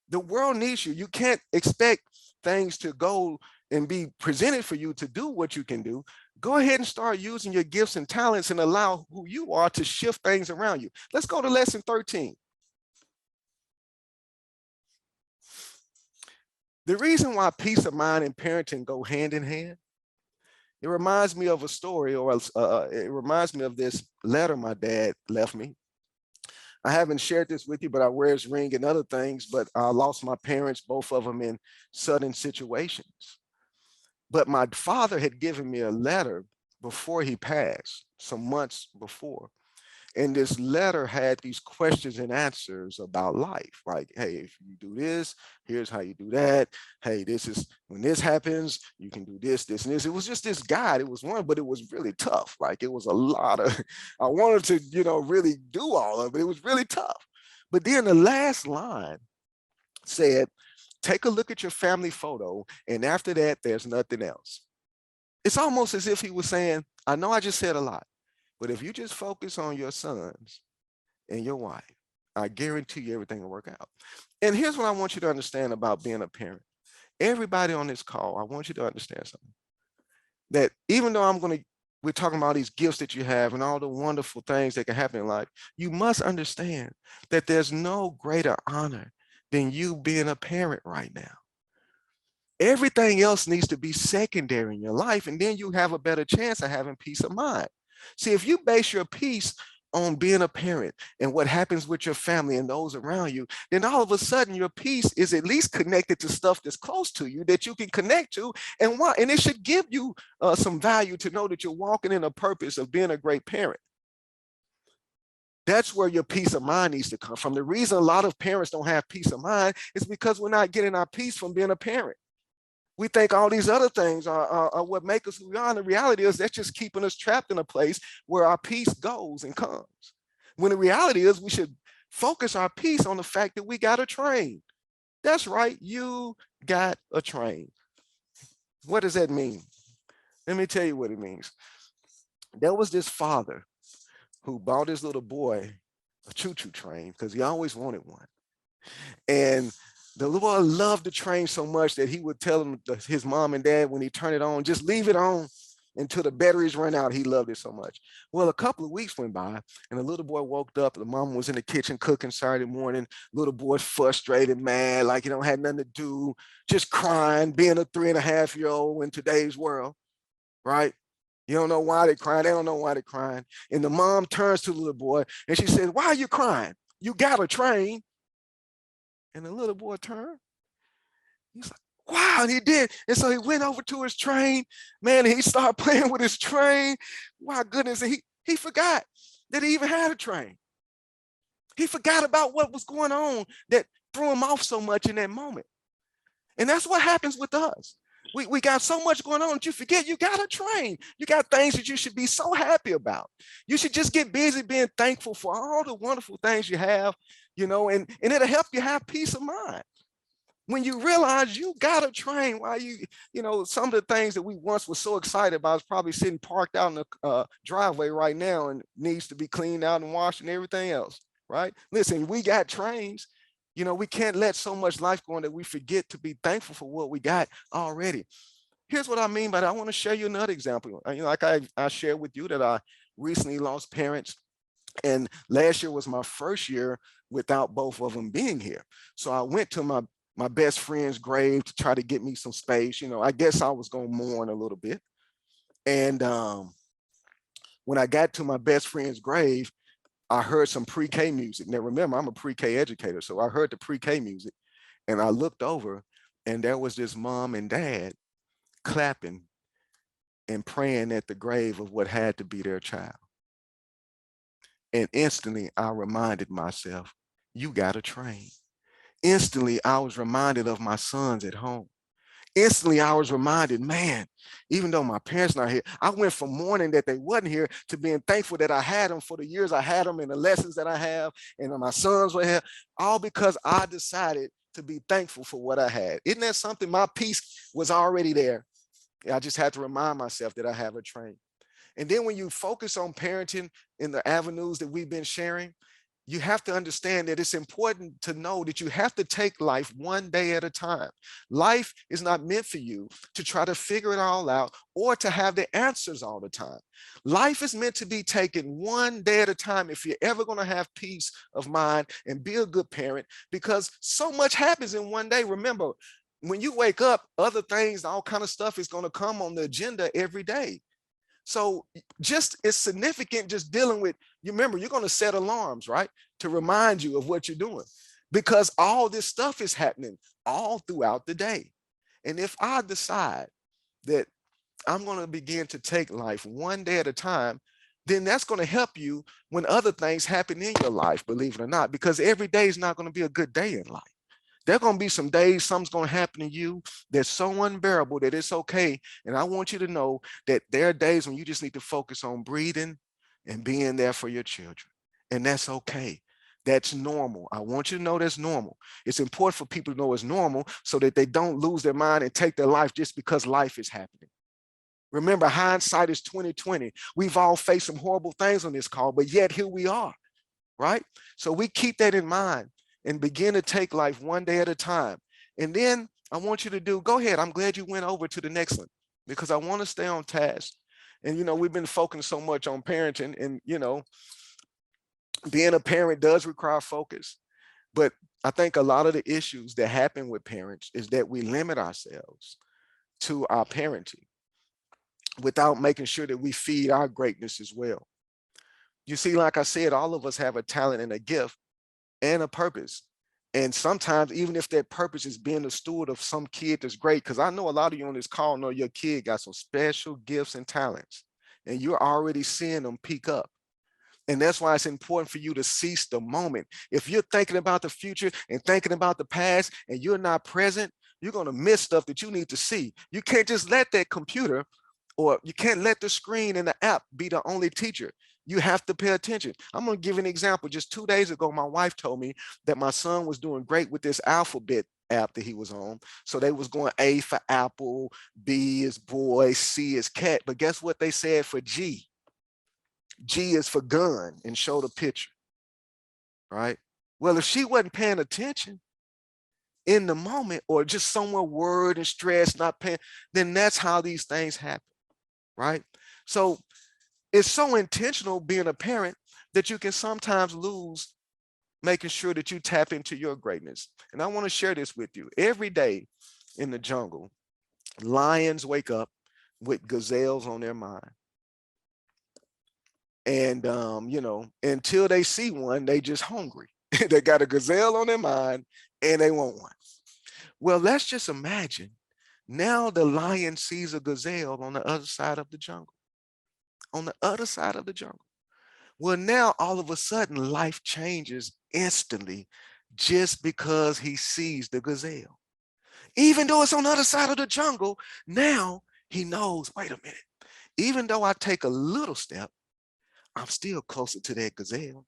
The world needs you. You can't expect things to go and be presented for you to do what you can do. Go ahead and start using your gifts and talents and allow who you are to shift things around you. Let's go to lesson 13. The reason why peace of mind and parenting go hand in hand, it reminds me of a story, or it reminds me of this letter my dad left me. I haven't shared this with you, but I wear his ring and other things, but I lost my parents, both of them in sudden situations. But my father had given me a letter before he passed, some months before. And this letter had these questions and answers about life. Like, hey, if you do this, here's how you do that. Hey, this is when this happens, you can do this, this, and this. It was just this guide. It was one, but it was really tough. Like it was a lot of, I wanted to, really do all of it. It was really tough. But then the last line said, take a look at your family photo. And after that, there's nothing else. It's almost as if he was saying, I know I just said a lot, but if you just focus on your sons and your wife, I guarantee you everything will work out. And here's what I want you to understand about being a parent. Everybody on this call, I want you to understand something. That even though we're talking about these gifts that you have and all the wonderful things that can happen in life, you must understand that there's no greater honor than you being a parent right now. Everything else needs to be secondary in your life, and then you have a better chance of having peace of mind. See, if you base your peace on being a parent and what happens with your family and those around you, then all of a sudden your peace is at least connected to stuff that's close to you that you can connect to. And it should give you some value to know that you're walking in a purpose of being a great parent. That's where your peace of mind needs to come from. The reason a lot of parents don't have peace of mind is because we're not getting our peace from being a parent. We think all these other things are what make us who we are. And the reality is that's just keeping us trapped in a place where our peace goes and comes. When the reality is we should focus our peace on the fact that we got a train. That's right, you got a train. What does that mean? Let me tell you what it means. There was this father who bought his little boy a choo-choo train because he always wanted one. And the little boy loved the train so much that he would tell his mom and dad when he turned it on, just leave it on until the batteries run out. He loved it so much. Well, a couple of weeks went by and the little boy woke up. The mom was in the kitchen cooking Saturday morning. Little boy's frustrated, mad, like he don't have nothing to do, just crying, being a 3.5-year-old in today's world, right? You don't know why they're crying. They don't know why they're crying. And the mom turns to the little boy and she says, why are you crying? You got a train. And the little boy turned. He's like, wow, and he did. And so he went over to his train, man, and he started playing with his train. My goodness, and he forgot that he even had a train. He forgot about what was going on that threw him off so much in that moment. And that's what happens with us. We got so much going on that you forget you got a train. You got things that you should be so happy about. You should just get busy being thankful for all the wonderful things you have, and it'll help you have peace of mind. When you realize you got a train, while some of the things that we once were so excited about is probably sitting parked out in the driveway right now and needs to be cleaned out and washed and everything else, right? Listen, we got trains. We can't let so much life go on that we forget to be thankful for what we got already. Here's what I mean by that. I want to share you another example. Like I shared with you that I recently lost parents. And last year was my first year without both of them being here. So I went to my best friend's grave to try to get me some space. I guess I was going to mourn a little bit. And when I got to my best friend's grave, I heard some pre-K music. Now, remember, I'm a pre-K educator. So I heard the pre-K music and I looked over and there was this mom and dad clapping and praying at the grave of what had to be their child. And instantly I reminded myself, you got a train. Instantly, I was reminded of my sons at home. Instantly, I was reminded, man, even though my parents not here, I went from mourning that they wasn't here to being thankful that I had them for the years I had them and the lessons that I have, and my sons were here, all because I decided to be thankful for what I had. Isn't that something? My peace was already there. I just had to remind myself that I have a train. And then when you focus on parenting in the avenues that we've been sharing, you have to understand that it's important to know that you have to take life one day at a time. Life is not meant for you to try to figure it all out or to have the answers all the time. Life is meant to be taken one day at a time if you're ever going to have peace of mind and be a good parent, because so much happens in one day. Remember, when you wake up, other things, all kind of stuff is going to come on the agenda every day. So just it's significant just dealing with, you remember, you're going to set alarms, right? To remind you of what you're doing, because all this stuff is happening all throughout the day. And if I decide that I'm going to begin to take life one day at a time, then that's going to help you when other things happen in your life, believe it or not, because every day is not going to be a good day in life. There are going to be some days something's going to happen to you that's so unbearable that it's okay. And I want you to know that there are days when you just need to focus on breathing and being there for your children. And that's okay. That's normal. I want you to know that's normal. It's important for people to know it's normal so that they don't lose their mind and take their life just because life is happening. Remember, hindsight is 2020. We've all faced some horrible things on this call, but yet here we are, right? So we keep that in mind and begin to take life one day at a time. And then I want you to go ahead. I'm glad you went over to the next one because I want to stay on task. And, we've been focusing so much on parenting, and, being a parent does require focus. But I think a lot of the issues that happen with parents is that we limit ourselves to our parenting without making sure that we feed our greatness as well. You see, like I said, all of us have a talent and a gift and a purpose. And sometimes, even if that purpose is being a steward of some kid that's great, because I know a lot of you on this call know your kid got some special gifts and talents, and you're already seeing them peak up. And that's why it's important for you to seize the moment. If you're thinking about the future and thinking about the past and you're not present, you're going to miss stuff that you need to see. You can't just let that computer, or you can't let the screen and the app be the only teacher. You have to pay attention. I'm going to give an example. Just 2 days ago, my wife told me that my son was doing great with this alphabet app that he was on. So they was going A for apple, B is boy, C is cat. But guess what they said for G? G is for gun, and showed a picture, right? Well, if she wasn't paying attention in the moment, or just somewhere worried and stressed, not paying, then that's how these things happen, right? So it's so intentional being a parent that you can sometimes lose making sure that you tap into your greatness. And I want to share this with you. Every day in the jungle, lions wake up with gazelles on their mind. And, until they see one, they just hungry. They got a gazelle on their mind and they want one. Well, let's just imagine now the lion sees a gazelle on the other side of the jungle, on the other side of the jungle. Well, now all of a sudden life changes instantly just because he sees the gazelle. Even though it's on the other side of the jungle, now he knows, wait a minute, even though I take a little step, I'm still closer to that gazelle.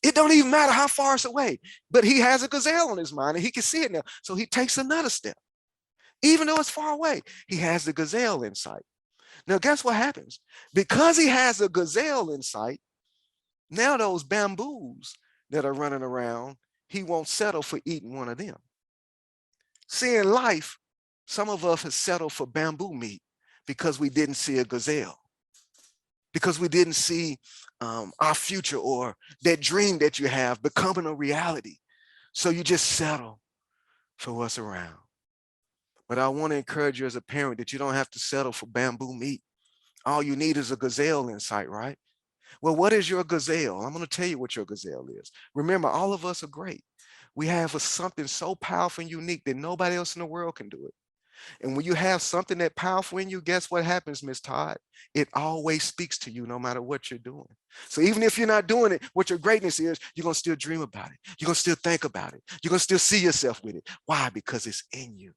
It don't even matter how far it's away, but he has a gazelle on his mind and he can see it now. So he takes another step. Even though it's far away, he has the gazelle in sight. Now, guess what happens? Because he has a gazelle in sight, now those bamboos that are running around, he won't settle for eating one of them. See, in life, some of us have settled for bamboo meat because we didn't see a gazelle, because we didn't see our future or that dream that you have becoming a reality. So you just settle for what's around. But I want to encourage you as a parent that you don't have to settle for bamboo meat. All you need is a gazelle in sight, right? Well, what is your gazelle? I'm going to tell you what your gazelle is. Remember, all of us are great. We have something so powerful and unique that nobody else in the world can do it. And when you have something that powerful in you, guess what happens, Miss Todd? It always speaks to you no matter what you're doing. So even if you're not doing it, what your greatness is, you're going to still dream about it. You're going to still think about it. You're going to still see yourself with it. Why? Because it's in you,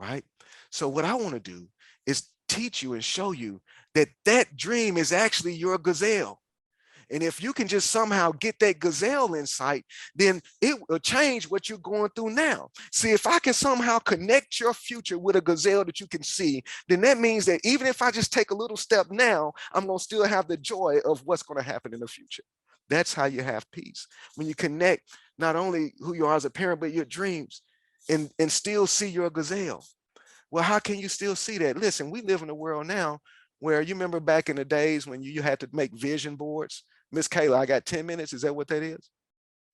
right? So what I want to do is teach you and show you that that dream is actually your gazelle. And if you can just somehow get that gazelle in sight, then it will change what you're going through now. See, if I can somehow connect your future with a gazelle that you can see, then that means that even if I just take a little step now, I'm going to still have the joy of what's going to happen in the future. That's how you have peace. When you connect not only who you are as a parent, but your dreams and still see your gazelle. Well, how can you still see that? Listen, we live in a world now where you remember back in the days when you had to make vision boards. Miss Kayla, I got 10 minutes. Is that what that is?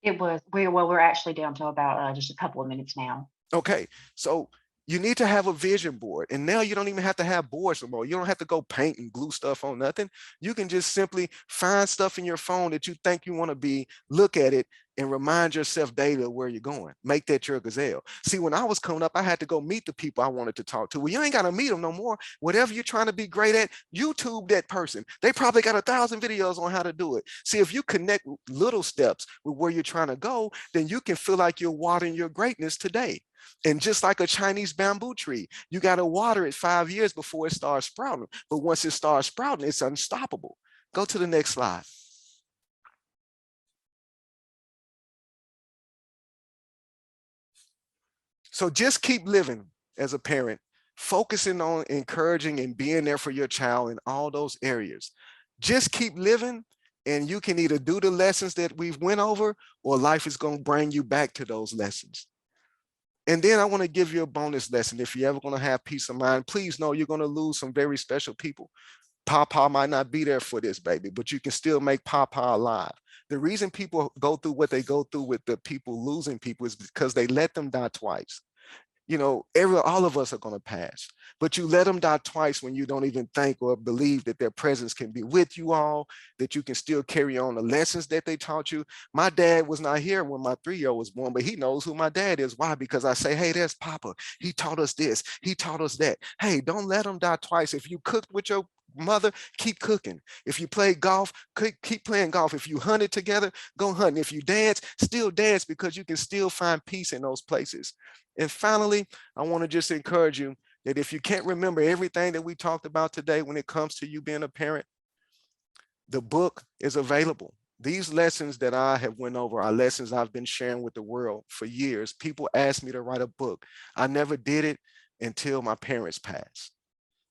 It was, we're actually down to about just a couple of minutes now. Okay, so you need to have a vision board. And now you don't even have to have boards no more. You don't have to go paint and glue stuff on nothing. You can just simply find stuff in your phone that you think you want to be, look at it, and remind yourself daily of where you're going. Make that your gazelle. See, when I was coming up, I had to go meet the people I wanted to talk to. Well, you ain't got to meet them no more. Whatever you're trying to be great at, YouTube that person. They probably got 1,000 videos on how to do it. See, if you connect little steps with where you're trying to go, then you can feel like you're watering your greatness today. And just like a Chinese bamboo tree, you got to water it 5 years before it starts sprouting. But once it starts sprouting, it's unstoppable. Go to the next slide. So just keep living as a parent, focusing on encouraging and being there for your child in all those areas. Just keep living, and you can either do the lessons that we've went over, or life is going to bring you back to those lessons. And then I want to give you a bonus lesson. If you're ever going to have peace of mind, please know you're going to lose some very special people. Papa might not be there for this baby, but you can still make Papa alive. The reason people go through what they go through with the people losing people is because they let them die twice. You know, all of us are going to pass, but you let them die twice when you don't even think or believe that their presence can be with you all, that you can still carry on the lessons that they taught you. My dad was not here when my 3-year-old was born, but he knows who my dad is. Why? Because I say, hey, there's Papa. He taught us this. He taught us that. Hey, don't let them die twice. If you cooked with your mother, keep cooking. If you play golf, keep playing golf. If you hunted together, go hunting. If you dance, still dance, because you can still find peace in those places. And finally, I want to just encourage you that if you can't remember everything that we talked about today when it comes to you being a parent, the book is available. These lessons that I have went over are lessons I've been sharing with the world for years. People asked me to write a book. I never did it until my parents passed.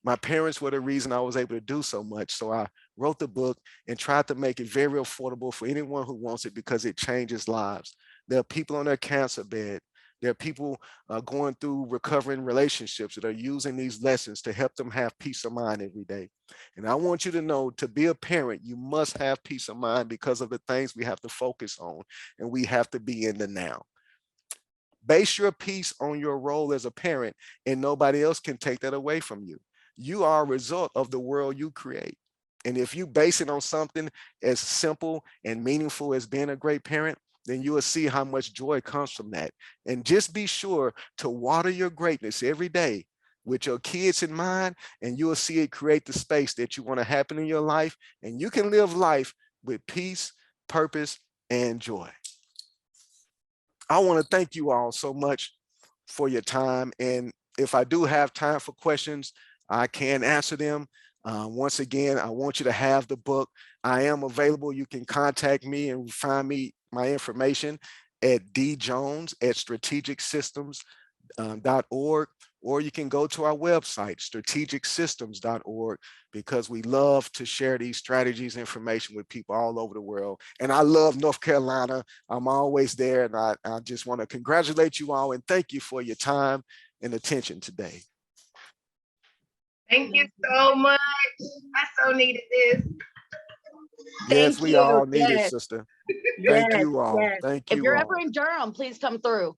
My parents were the reason I was able to do so much. So I wrote the book and tried to make it very affordable for anyone who wants it, because it changes lives. There are people on their cancer bed. There are people going through recovering relationships that are using these lessons to help them have peace of mind every day. And I want you to know, to be a parent, you must have peace of mind because of the things we have to focus on, and we have to be in the now. Base your peace on your role as a parent, and nobody else can take that away from you. You are a result of the world you create. And if you base it on something as simple and meaningful as being a great parent, then you will see how much joy comes from that. And just be sure to water your greatness every day with your kids in mind, and you will see it create the space that you want to happen in your life. And you can live life with peace, purpose, and joy. I want to thank you all so much for your time. And if I do have time for questions, I can answer them. Once again, I want you to have the book. I am available. You can contact me and find me my information at djones@strategicsystems.org, or you can go to our website, strategicsystems.org, because we love to share these strategies, information with people all over the world. And I love North Carolina. I'm always there. And I just want to congratulate you all and thank you for your time and attention today. Thank you so much. I so needed this. Yes, Thank we you. all need it, Yes, sister. Thank yes, you all. yes. Thank If you you're all. ever in Durham, please come through.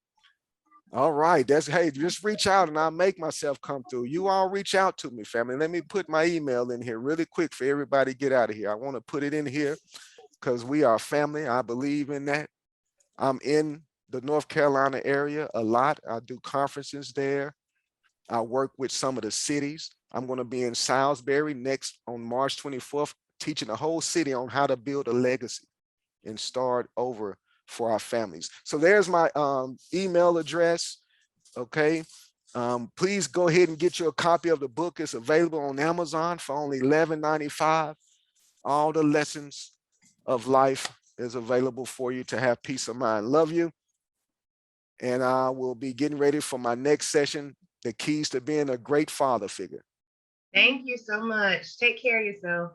All right. Hey, just reach out and I'll make myself come through. You all reach out to me, family. Let me put my email in here really quick for everybody to get out of here. I want to put it in here because we are family. I believe in that. I'm in the North Carolina area a lot. I do conferences there. I work with some of the cities. I'm going to be in Salisbury next on March 24th, teaching the whole city on how to build a legacy and start over for our families. So there's my email address. Okay. Please go ahead and get you a copy of the book. It's available on Amazon for only $11.95. All the lessons of life is available for you to have peace of mind. Love you. And I will be getting ready for my next session, the keys to being a great father figure. Thank you so much. Take care of yourself.